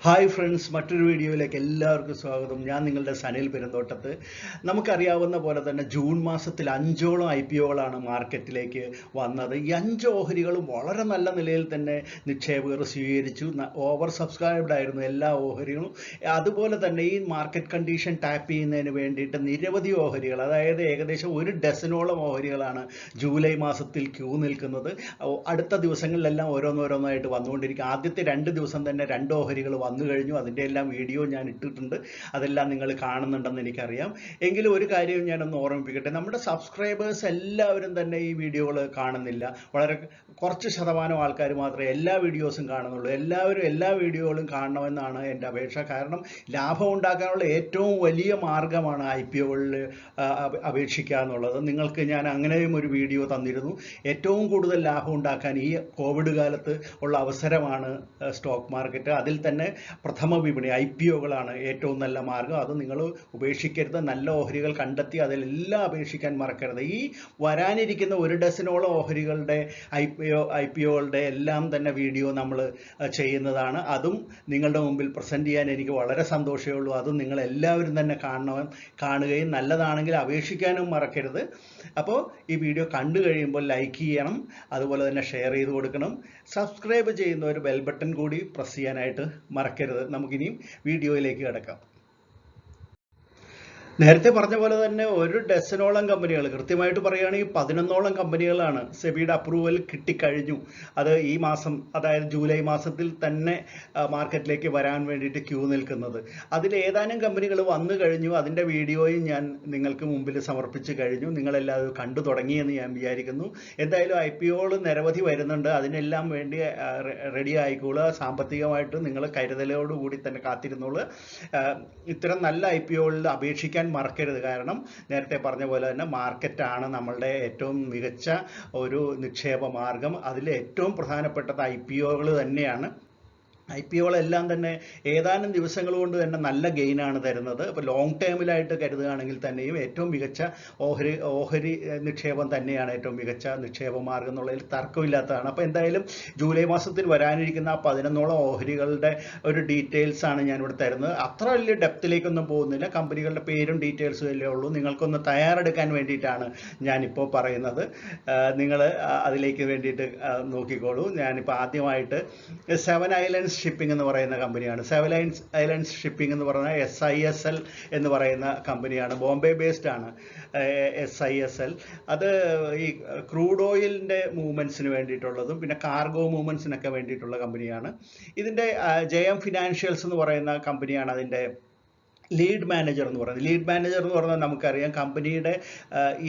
Hi friends, മറ്റൊരു വീഡിയോയിലേക്ക് എല്ലാവർക്കും സ്വാഗതം. ഞാൻ നിങ്ങളുടെ സനിൽ പെരുന്തോട്ടത്ത്. നമുക്കറിയാവുന്ന പോലെ തന്നെ ജൂൺ മാസത്തിൽ 5ഓളം IPOകളാണ് മാർക്കറ്റിലേക്ക് വന്നത്. ഈ 5 ഓഹരികളും വളരെ നല്ല നിലയിൽ തന്നെ നിക്ഷേപകർ സ്വീകരിച്ചു. ഓവർ സബ്സ്ക്രൈബ്ഡ് ആയിരുന്നു എല്ലാ ഓഹരികളും. അതുപോലെ തന്നെ ഈ മാർക്കറ്റ് കണ്ടീഷൻ ടാപ്പ് ചെയ്യുന്നതിന് വേണ്ടിയിട്ട് നിരവധി ഓഹരികൾ, അതായത് ഏകദേശം 1 ഡസനോളം ഓഹരികളാണ് ജൂലൈ മാസത്തിൽ ക്യൂ നിൽക്കുന്നത്. അടുത്ത ദിവസങ്ങളിലെല്ലാം ഓരോന്നോരോന്നായിട്ട് വന്നുകൊണ്ടിരിക്കും. ആദ്യത്തെ 2 ദിവസം തന്നെ 2 ഓഹരികൾ വന്നു കഴിഞ്ഞു. അതിൻ്റെ എല്ലാം വീഡിയോ ഞാൻ ഇട്ടിട്ടുണ്ട്. അതെല്ലാം നിങ്ങൾ കാണുന്നുണ്ടെന്ന് എനിക്കറിയാം. എങ്കിലും ഒരു കാര്യവും ഞാനൊന്ന് ഓർമ്മിപ്പിക്കട്ടെ. നമ്മുടെ സബ്സ്ക്രൈബേഴ്സ് എല്ലാവരും തന്നെ ഈ വീഡിയോകൾ കാണുന്നില്ല. വളരെ കുറച്ച് ശതമാനം ആൾക്കാർ മാത്രമേ എല്ലാ വീഡിയോസും കാണുന്നുള്ളൂ. എല്ലാവരും എല്ലാ വീഡിയോകളും കാണണമെന്നാണ് എൻ്റെ അപേക്ഷ. കാരണം ലാഭം ഉണ്ടാക്കാനുള്ള ഏറ്റവും വലിയ മാർഗമാണ് IPOകളിൽ അപേക്ഷിക്കുക എന്നുള്ളത്. നിങ്ങൾക്ക് ഞാൻ അങ്ങനെയും ഒരു വീഡിയോ തന്നിരുന്നു. ഏറ്റവും കൂടുതൽ ലാഭം ഉണ്ടാക്കാൻ ഈ കോവിഡ് കാലത്ത് ഉള്ള അവസരമാണ് സ്റ്റോക്ക് മാർക്കറ്റ്. അതിൽ തന്നെ പ്രഥമ വിപണി IPOകളാണ് ഏറ്റവും നല്ല മാർഗം. അത് നിങ്ങൾ ഉപേക്ഷിക്കരുത്. നല്ല ഓഹരികൾ കണ്ടെത്തി അതിലെല്ലാം അപേക്ഷിക്കാൻ മറക്കരുത്. ഈ വരാനിരിക്കുന്ന 1 ഡസനോളം ഓഹരികളുടെ IPOകളുടെ എല്ലാം തന്നെ വീഡിയോ നമ്മൾ ചെയ്യുന്നതാണ്. അതും നിങ്ങളുടെ മുമ്പിൽ പ്രസൻറ്റ് ചെയ്യാൻ എനിക്ക് വളരെ സന്തോഷമേ ഉള്ളൂ. അതും നിങ്ങൾ എല്ലാവരും തന്നെ കാണുകയും നല്ലതാണെങ്കിൽ അപേക്ഷിക്കാനും മറക്കരുത്. അപ്പോൾ ഈ വീഡിയോ കണ്ടു കഴിയുമ്പോൾ ലൈക്ക് ചെയ്യണം, അതുപോലെ തന്നെ ഷെയർ ചെയ്ത് കൊടുക്കണം. സബ്സ്ക്രൈബ് ചെയ്യുന്നവർ ബെൽ ബട്ടൺ കൂടി പ്രസ് ചെയ്യാനായിട്ട് മറക്കരുത്. നമുക്കിനിയും വീഡിയോയിലേക്ക് കിടക്കാം. നേരത്തെ പറഞ്ഞ പോലെ തന്നെ 1 ഡസനോളം കമ്പനികൾ, കൃത്യമായിട്ട് പറയുകയാണെങ്കിൽ 11ഓളം കമ്പനികളാണ് സെബിയുടെ അപ്രൂവൽ കിട്ടിക്കഴിഞ്ഞു. അത് ഈ മാസം, അതായത് ജൂലൈ മാസത്തിൽ തന്നെ മാർക്കറ്റിലേക്ക് വരാൻ വേണ്ടിയിട്ട് ക്യൂ നിൽക്കുന്നത്. അതിൽ ഏതാനും കമ്പനികൾ വന്നു കഴിഞ്ഞു. അതിൻ്റെ വീഡിയോയും ഞാൻ നിങ്ങൾക്ക് മുമ്പിൽ സമർപ്പിച്ച് കഴിഞ്ഞു. നിങ്ങളെല്ലാവരും കണ്ടു തുടങ്ങിയെന്ന് ഞാൻ വിചാരിക്കുന്നു. എന്തായാലും IPOകൾ നിരവധി വരുന്നുണ്ട്. അതിനെല്ലാം വേണ്ടി റെഡി ആയിക്കോളുക. സാമ്പത്തികമായിട്ട് നിങ്ങൾ കരുതലോടുകൂടി തന്നെ കാത്തിരുന്നോളൂ. ഇത്തരം നല്ല IPOകളിൽ അപേക്ഷിക്കാൻ മറക്കരുത്. കാരണം നേരത്തെ പറഞ്ഞ പോലെ തന്നെ മാർക്കറ്റാണ് നമ്മളുടെ ഏറ്റവും മികച്ച ഒരു നിക്ഷേപ മാർഗം. അതിൽ ഏറ്റവും പ്രധാനപ്പെട്ടത് IPOകൾ തന്നെയാണ്. IPOകളെല്ലാം തന്നെ ഏതാനും ദിവസങ്ങൾ കൊണ്ട് തന്നെ നല്ല ഗെയിനാണ് തരുന്നത്. അപ്പോൾ ലോങ് ടേമിലായിട്ട് കരുതുകയാണെങ്കിൽ തന്നെയും ഏറ്റവും മികച്ച ഓഹരി നിക്ഷേപം തന്നെയാണ് ഏറ്റവും മികച്ച നിക്ഷേപ മാർഗം എന്നുള്ളതിൽ തർക്കമില്ലാത്തതാണ്. അപ്പോൾ എന്തായാലും ജൂലൈ മാസത്തിൽ വരാനിരിക്കുന്ന 11ഓളം ഓഹരികളുടെ ഒരു ഡീറ്റെയിൽസ് ആണ് ഞാനിവിടെ തരുന്നത്. അത്ര വലിയ ഡെപ്തിലേക്കൊന്നും പോകുന്നില്ല. കമ്പനികളുടെ പേരും ഡീറ്റെയിൽസും അല്ലേ ഉള്ളൂ. നിങ്ങൾക്കൊന്ന് തയ്യാറെടുക്കാൻ വേണ്ടിയിട്ടാണ് ഞാനിപ്പോൾ പറയുന്നത്. നിങ്ങൾ അതിലേക്ക് വേണ്ടിയിട്ട് നോക്കിക്കോളൂ. ഞാനിപ്പോൾ ആദ്യമായിട്ട് 7 ഐലൻഡ്സ് ഷിപ്പിംഗ് എന്ന് പറയുന്ന കമ്പനിയാണ്. 7 ഐലൻഡ്സ് ഷിപ്പിംഗ് എന്ന് പറയുന്ന SISL എന്ന് പറയുന്ന കമ്പനിയാണ്. ബോംബെ ബേസ്ഡ് ആണ് SISL. അത് ഈ ക്രൂഡ് ഓയിലിൻ്റെ മൂവ്മെൻറ്റ്സിന് വേണ്ടിയിട്ടുള്ളതും പിന്നെ കാർഗോ മൂവ്മെൻറ്റ്സിനൊക്കെ വേണ്ടിയിട്ടുള്ള കമ്പനിയാണ്. ഇതിൻ്റെ JM ഫിനാൻഷ്യൽസ് എന്ന് പറയുന്ന കമ്പനിയാണ് അതിൻ്റെ ലീഡ് മാനേജർ എന്ന് പറയുന്നത്. ലീഡ് മാനേജർ എന്ന് പറഞ്ഞാൽ നമുക്കറിയാം, കമ്പനിയുടെ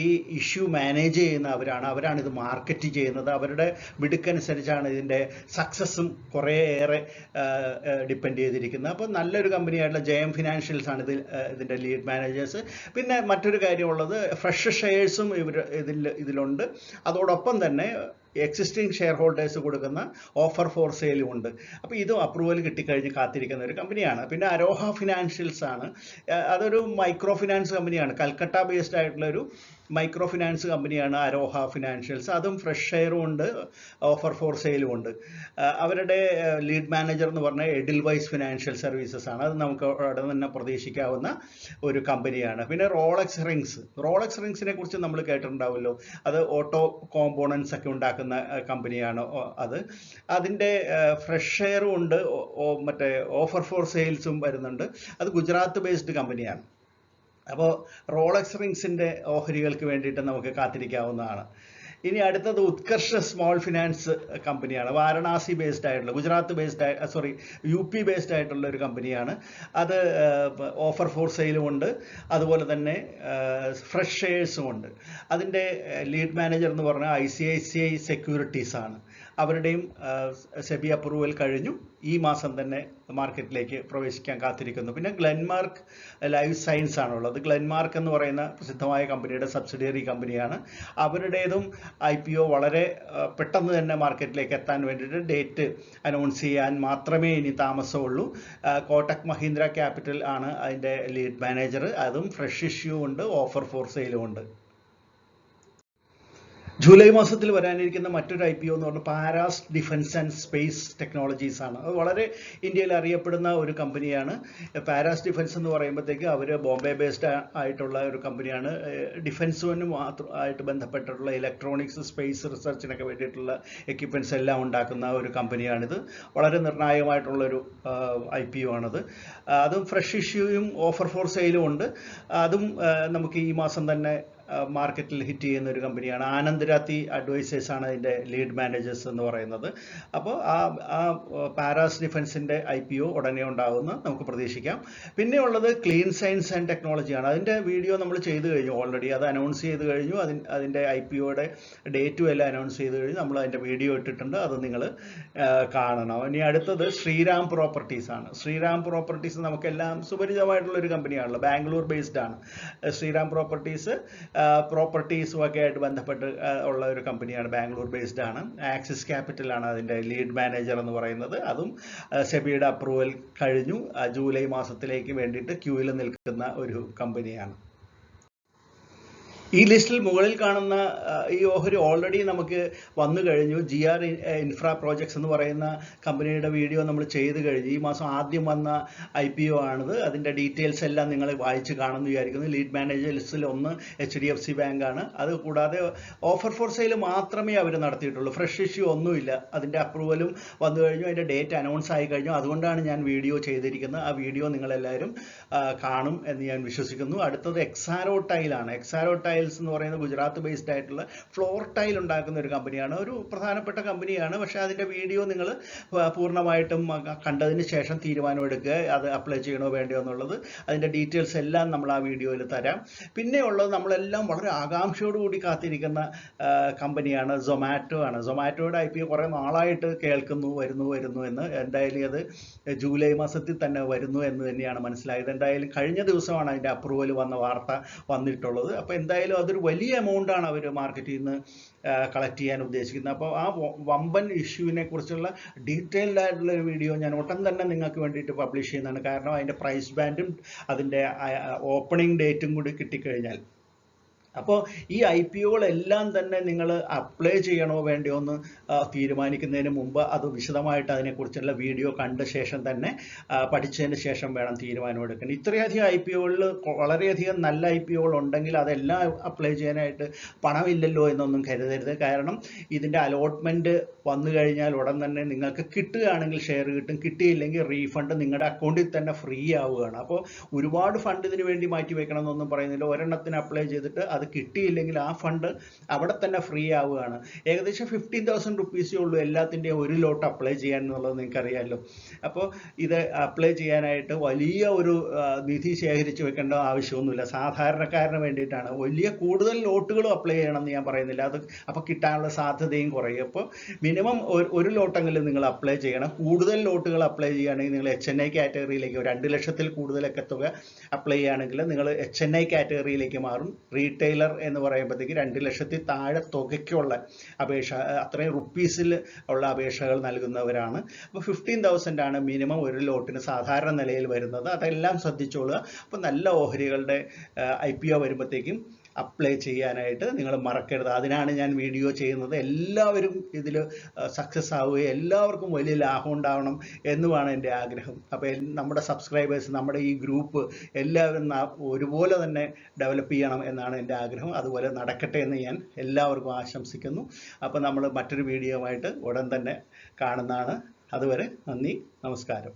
ഈ ഇഷ്യൂ മാനേജ് ചെയ്യുന്ന അവരാണ് ഇത് മാർക്കറ്റ് ചെയ്യുന്നത്. അവരുടെ മിടുക്കനുസരിച്ചാണ് ഇതിൻ്റെ സക്സസ്സും കുറേയേറെ ഡിപ്പെൻഡ് ചെയ്തിരിക്കുന്നത്. അപ്പോൾ നല്ലൊരു കമ്പനിയായിട്ടുള്ള JM ഫിനാൻഷ്യൽസ് ആണ് ഇതിൻ്റെ ലീഡ് മാനേജേഴ്സ്. പിന്നെ മറ്റൊരു കാര്യമുള്ളത്, ഫ്രഷ് ഷെയർസും ഇതിലുണ്ട്. അതോടൊപ്പം തന്നെ എക്സിസ്റ്റിംഗ് ഷെയർ ഹോൾഡേഴ്സ് കൊടുക്കുന്ന ഓഫർ ഫോർ സെയിലും ഉണ്ട്. അപ്പോൾ ഇതും അപ്രൂവൽ കിട്ടിക്കഴിഞ്ഞ് കാത്തിരിക്കുന്ന ഒരു കമ്പനിയാണ്. പിന്നെ അരോഹ ഫിനാൻഷ്യൽസ് ആണ്. അതൊരു മൈക്രോ ഫിനാൻസ് കമ്പനിയാണ്. കൽക്കട്ട ബേസ്ഡ് ആയിട്ടുള്ള ഒരു മൈക്രോ ഫിനാൻസ് കമ്പനിയാണ് അരോഹ ഫിനാൻഷ്യൽസ്. അതും ഫ്രഷ് ഷെയറും ഉണ്ട്, ഓഫർ ഫോർ സെയിലും ഉണ്ട്. അവരുടെ ലീഡ് മാനേജർ എന്ന് പറഞ്ഞാൽ എഡിൽവൈസ് ഫിനാൻഷ്യൽ സർവീസസ് ആണ്. അത് നമുക്ക് അവിടെ തന്നെ പ്രതീക്ഷിക്കാവുന്ന ഒരു കമ്പനിയാണ്. പിന്നെ റോളക്സ് റിങ്സിനെ കുറിച്ച് നമ്മൾ കേട്ടിട്ടുണ്ടാവുമല്ലോ. അത് ഓട്ടോ കോമ്പോണൻസ് ഒക്കെ ഉണ്ടാക്കുന്ന കമ്പനിയാണ് അത്. അതിൻ്റെ ഫ്രഷ് ഷെയറും ഉണ്ട്, മറ്റേ ഓഫർ ഫോർ സെയിൽസും വരുന്നുണ്ട്. അത് ഗുജറാത്ത് ബേസ്ഡ് കമ്പനിയാണ്. അപ്പോൾ റോളക്സ് റിങ്സിൻ്റെ ഓഹരികൾക്ക് വേണ്ടിയിട്ട് നമുക്ക് കാത്തിരിക്കാവുന്നതാണ്. ഇനി അടുത്തത് ഉത്കർഷ് സ്മോൾ ഫിനാൻസ് കമ്പനിയാണ്. വാരണാസി ബേസ്ഡ് ആയിട്ടുള്ള, ഗുജറാത്ത് ബേസ്ഡ് UP ബേസ്ഡ് ആയിട്ടുള്ള ഒരു കമ്പനിയാണ്. അത് ഓഫർ ഫോർ സെയിലും ഉണ്ട്, അതുപോലെ തന്നെ ഫ്രഷ് ഷെയർസും ഉണ്ട്. അതിൻ്റെ ലീഡ് മാനേജർ എന്ന് പറഞ്ഞാൽ ICICI സെക്യൂരിറ്റീസ് ആണ്. അവരുടെയും സെബി അപ്രൂവൽ കഴിഞ്ഞു. ഈ മാസം തന്നെ മാർക്കറ്റിലേക്ക് പ്രവേശിക്കാൻ കാത്തിരിക്കുന്നു. പിന്നെ ഗ്ലെൻമാർക്ക് ലൈഫ് സയൻസ് ആണുള്ളത്. ഗ്ലെൻമാർക്ക് എന്ന് പറയുന്ന പ്രസിദ്ധമായ കമ്പനിയുടെ സബ്സിഡിയറി കമ്പനിയാണ്. അവരുടേതും IPO വളരെ പെട്ടെന്ന് തന്നെ മാർക്കറ്റിലേക്ക് എത്താൻ വേണ്ടിയിട്ട് ഡേറ്റ് അനൗൺസ് ചെയ്യാൻ മാത്രമേ ഇനി താമസമുള്ളൂ. കോട്ടക് മഹീന്ദ്ര ക്യാപിറ്റൽ ആണ് അതിൻ്റെ ലീഡ് മാനേജർ. അതും ഫ്രഷ് ഇഷ്യൂ ഉണ്ട്, ഓഫർ ഫോർ സെയിലും ഉണ്ട്. ജൂലൈ മാസത്തിൽ വരാനിരിക്കുന്ന മറ്റൊരു IPO എന്ന് പറഞ്ഞാൽ Paras defence and space technologies ആണ്. അത് വളരെ ഇന്ത്യയിൽ അറിയപ്പെടുന്ന ഒരു കമ്പനിയാണ്. പാരാസ് ഡിഫൻസ് എന്ന് പറയുമ്പോഴത്തേക്ക് അവർ ബോംബെ ബേസ്ഡ് ആയിട്ടുള്ള ഒരു കമ്പനിയാണ്. ഡിഫൻസിന് മാത്രമായിട്ട് ബന്ധപ്പെട്ടിട്ടുള്ള ഇലക്ട്രോണിക്സ്, സ്പേസ് റിസർച്ചിനൊക്കെ വേണ്ടിയിട്ടുള്ള എക്യുപ്മെൻറ്റ്സ് എല്ലാം ഉണ്ടാക്കുന്ന ഒരു കമ്പനിയാണിത്. വളരെ നിർണായകമായിട്ടുള്ളൊരു IPO ആണത്. അതും ഫ്രഷ് ഇഷ്യൂയും ഓഫർ ഫോർ സെയിലും ഉണ്ട്. അതും നമുക്ക് ഈ മാസം തന്നെ മാർക്കറ്റിൽ ഹിറ്റ് ചെയ്യുന്ന ഒരു കമ്പനിയാണ്. ആനന്ദ് രാത്തി അഡ്വൈസേഴ്സ് ആണ് അതിൻ്റെ ലീഡ് മാനേജേഴ്സ് എന്ന് പറയുന്നത്. അപ്പോൾ ആ പാരാസ് ഡിഫൻസിൻ്റെ IPO ഉടനെ ഉണ്ടാകുമെന്ന് നമുക്ക് പ്രതീക്ഷിക്കാം. പിന്നെ ഉള്ളത് ക്ലീൻ സയൻസ് ആൻഡ് ടെക്നോളജിയാണ്. അതിൻ്റെ വീഡിയോ നമ്മൾ ചെയ്തു കഴിഞ്ഞു ഓൾറെഡി. അത് അനൗൺസ് ചെയ്ത് കഴിഞ്ഞു. അതിൻ്റെ IPOയുടെ ഡേറ്റും എല്ലാം അനൗൺസ് ചെയ്ത് കഴിഞ്ഞു. നമ്മൾ അതിൻ്റെ വീഡിയോ ഇട്ടിട്ടുണ്ട്. അത് നിങ്ങൾ കാണണം. ഇനി അടുത്തത് ശ്രീറാം പ്രോപ്പർട്ടീസ് ആണ്. ശ്രീറാം പ്രോപ്പർട്ടീസ് നമുക്കെല്ലാം സുപരിചിതമായിട്ടുള്ളൊരു കമ്പനിയാണല്ലോ. ബാംഗ്ലൂർ ബേസ്ഡ് ആണ് ശ്രീറാം പ്രോപ്പർട്ടീസ്. പ്രോപ്പർട്ടീസും ഒക്കെ ആയിട്ട് ബന്ധപ്പെട്ട് ഉള്ള ഒരു കമ്പനിയാണ്. ബാംഗ്ലൂർ ബേസ്ഡ് ആണ്. ആക്സിസ് ക്യാപിറ്റലാണ് അതിൻ്റെ ലീഡ് മാനേജർ എന്ന് പറയുന്നത്. അതും സെബിയുടെ അപ്രൂവൽ കഴിഞ്ഞു. ജൂലൈ മാസത്തിലേക്ക് വേണ്ടിയിട്ട് ക്യൂവിൽ നിൽക്കുന്ന ഒരു കമ്പനിയാണ്. ഈ ലിസ്റ്റിൽ മുകളിൽ കാണുന്ന ഈ ഓഹരി ഓൾറെഡി നമുക്ക് വന്നു കഴിഞ്ഞു. GR ഇൻഫ്രാ പ്രോജക്ട്സ് എന്ന് പറയുന്ന കമ്പനിയുടെ വീഡിയോ നമ്മൾ ചെയ്ത് കഴിഞ്ഞു. ഈ മാസം ആദ്യം വന്ന IPO ആണിത്. അതിൻ്റെ ഡീറ്റെയിൽസ് എല്ലാം നിങ്ങൾ വായിച്ച് കാണുമെന്ന് വിചാരിക്കുന്നു. ലീഡ് മാനേജർ ലിസ്റ്റിൽ ഒന്ന് HDFC ബാങ്ക് ആണ്. അത് കൂടാതെ ഓഫർ ഫോർ സെയിൽ മാത്രമേ അവർ നടത്തിയിട്ടുള്ളൂ. ഫ്രഷ് ഇഷ്യൂ ഒന്നുമില്ല. അതിൻ്റെ അപ്രൂവലും വന്നു കഴിഞ്ഞു. അതിൻ്റെ ഡേറ്റ് അനൗൺസ് ആയി കഴിഞ്ഞു. അതുകൊണ്ടാണ് ഞാൻ വീഡിയോ ചെയ്തിരിക്കുന്നത്. ആ വീഡിയോ നിങ്ങളെല്ലാവരും കാണും എന്ന് ഞാൻ വിശ്വസിക്കുന്നു. അടുത്തത് എക്സാരോ ടൈലാണ്. എക്സാരോ ടൈൽ എന്ന് പറയുന്നത് ഗുജറാത്ത് ബേസ്ഡ് ആയിട്ടുള്ള ഫ്ലോർ ടൈൽ ഉണ്ടാക്കുന്ന ഒരു കമ്പനിയാണ്. ഒരു പ്രധാനപ്പെട്ട കമ്പനിയാണ്. പക്ഷേ അതിൻ്റെ വീഡിയോ നിങ്ങൾ പൂർണ്ണമായിട്ടും കണ്ടതിന് ശേഷം തീരുമാനമെടുക്കുക. അത് അപ്ലൈ ചെയ്യണോ വേണ്ടയോ എന്നുള്ളത്. അതിൻ്റെ ഡീറ്റെയിൽസ് എല്ലാം നമ്മൾ ആ വീഡിയോയിൽ തരാം. പിന്നെ ഉള്ളത് നമ്മളെല്ലാം വളരെ ആകാംക്ഷയോടുകൂടി കാത്തിരിക്കുന്ന കമ്പനിയാണ് സൊമാറ്റോ ആണ്. സൊമാറ്റോയുടെ IPO കുറേ നാളായിട്ട് കേൾക്കുന്നു വരുന്നു എന്ന്. എന്തായാലും അത് ജൂലൈ മാസത്തിൽ തന്നെ വരുന്നു എന്ന് തന്നെയാണ് മനസ്സിലായത്. എന്തായാലും കഴിഞ്ഞ ദിവസമാണ് അതിൻ്റെ അപ്രൂവൽ വന്ന വാർത്ത വന്നിട്ടുള്ളത്. അപ്പോൾ എന്തായാലും അതൊരു വലിയ എമൗണ്ടാണ് അവർ മാർക്കറ്റിൽ നിന്ന് കളക്ട് ചെയ്യാൻ ഉദ്ദേശിക്കുന്നത്. അപ്പോൾ ആ വമ്പൻ ഇഷ്യൂവിനെ കുറിച്ചുള്ള ഡീറ്റെയിൽഡ് ആയിട്ടുള്ള ഒരു വീഡിയോ ഞാൻ ഉടൻ തന്നെ നിങ്ങൾക്ക് വേണ്ടിയിട്ട് പബ്ലിഷ് ചെയ്യുന്നതാണ്. കാരണം അതിൻ്റെ പ്രൈസ് ബാൻഡും അതിൻ്റെ ഓപ്പണിംഗ് ഡേറ്റും കൂടി കിട്ടിക്കഴിഞ്ഞാൽ, അപ്പോൾ ഈ IPOകളെല്ലാം തന്നെ നിങ്ങൾ അപ്ലൈ ചെയ്യണോ വേണ്ടയോ എന്ന് തീരുമാനിക്കുന്നതിന് മുമ്പ് അത് വിശദമായിട്ട് അതിനെക്കുറിച്ചുള്ള വീഡിയോ കണ്ട ശേഷം തന്നെ പഠിച്ചതിന് ശേഷം വേണം തീരുമാനമെടുക്കാൻ. ഇത്രയധികം IPOകളിൽ വളരെയധികം നല്ല IPOകൾ ഉണ്ടെങ്കിൽ അതെല്ലാം അപ്ലൈ ചെയ്യാനായിട്ട് പണമില്ലല്ലോ എന്നൊന്നും കരുതരുത്. കാരണം ഇതിൻ്റെ അലോട്ട്മെൻറ്റ് വന്നു കഴിഞ്ഞാൽ ഉടൻ തന്നെ നിങ്ങൾക്ക് കിട്ടുകയാണെങ്കിൽ ഷെയർ കിട്ടും, കിട്ടിയില്ലെങ്കിൽ റീഫണ്ട് നിങ്ങളുടെ അക്കൗണ്ടിൽ തന്നെ ഫ്രീ ആവുകയാണ്. അപ്പോൾ ഒരുപാട് ഫണ്ട് ഇതിന് വേണ്ടി മാറ്റി വെക്കണം എന്നൊന്നും പറയുന്നില്ല. ഒരെണ്ണത്തിന് അപ്ലൈ ചെയ്തിട്ട് അത് കിട്ടിയില്ലെങ്കിൽ ആ ഫണ്ട് അവിടെ തന്നെ ഫ്രീ ആവുകയാണ്. ഏകദേശം 15,000 റുപ്പീസേ ഉള്ളൂ എല്ലാത്തിൻ്റെയും ഒരു ലോട്ട് അപ്ലൈ ചെയ്യാൻ എന്നുള്ളത് നിങ്ങൾക്കറിയാമല്ലോ. അപ്പോൾ ഇത് അപ്ലൈ ചെയ്യാനായിട്ട് വലിയ ഒരു നിധി ശേഖരിച്ച് വെക്കേണ്ട ആവശ്യമൊന്നുമില്ല. സാധാരണക്കാരന് വേണ്ടിയിട്ടാണ്. കൂടുതൽ ലോട്ടുകളും അപ്ലൈ ചെയ്യണമെന്ന് ഞാൻ പറയുന്നില്ല. അത് അപ്പോൾ കിട്ടാനുള്ള സാധ്യതയും കുറയും. അപ്പോൾ മിനിമം ഒരു ലോട്ടെങ്കിലും നിങ്ങൾ അപ്ലൈ ചെയ്യണം. കൂടുതൽ ലോട്ടുകൾ അപ്ലൈ ചെയ്യുകയാണെങ്കിൽ നിങ്ങൾ HNI കാറ്റഗറിയിലേക്ക് 2 ലക്ഷത്തിൽ കൂടുതലൊക്കെ തുക അപ്ലൈ ചെയ്യുകയാണെങ്കിൽ നിങ്ങൾ HNI കാറ്റഗറിയിലേക്ക് മാറും. റീറ്റെയിലർ എന്ന് പറയുമ്പോഴത്തേക്ക് 2 ലക്ഷത്തിൽ താഴെ തുകയ്ക്കുള്ള അപേക്ഷ, അത്രയും റുപ്പീസിൽ ഉള്ള അപേക്ഷകൾ നൽകുന്നവരാണ്. അപ്പോൾ 15,000 ആണ് മിനിമം ഒരു ലോട്ടിന് സാധാരണ നിലയിൽ വരുന്നത്. അതെല്ലാം ശ്രദ്ധിച്ചോളുക. അപ്പോൾ നല്ല ഓഹരികളുടെ IPO വരുമ്പോഴത്തേക്കും അപ്ലൈ ചെയ്യാനായിട്ട് നിങ്ങൾ മറക്കരുത്. അതിനാണ് ഞാൻ വീഡിയോ ചെയ്യുന്നത്. എല്ലാവരും ഇതിൽ സക്സസ് ആവുകയും എല്ലാവർക്കും വലിയ ലാഭം ഉണ്ടാവണം എന്നുമാണ് എൻ്റെ ആഗ്രഹം. അപ്പോൾ നമ്മുടെ സബ്സ്ക്രൈബേഴ്സ്, നമ്മുടെ ഈ ഗ്രൂപ്പ് എല്ലാവരും ഒരുപോലെ തന്നെ ഡെവലപ്പ് ചെയ്യണം എന്നാണ് എൻ്റെ ആഗ്രഹം. അതുപോലെ നടക്കട്ടെ എന്ന് ഞാൻ എല്ലാവർക്കും ആശംസിക്കുന്നു. അപ്പോൾ നമ്മൾ മറ്റൊരു വീഡിയോ ആയിട്ട് ഉടൻ തന്നെ കാണുന്നതാണ്. അതുവരെ നന്ദി, നമസ്കാരം.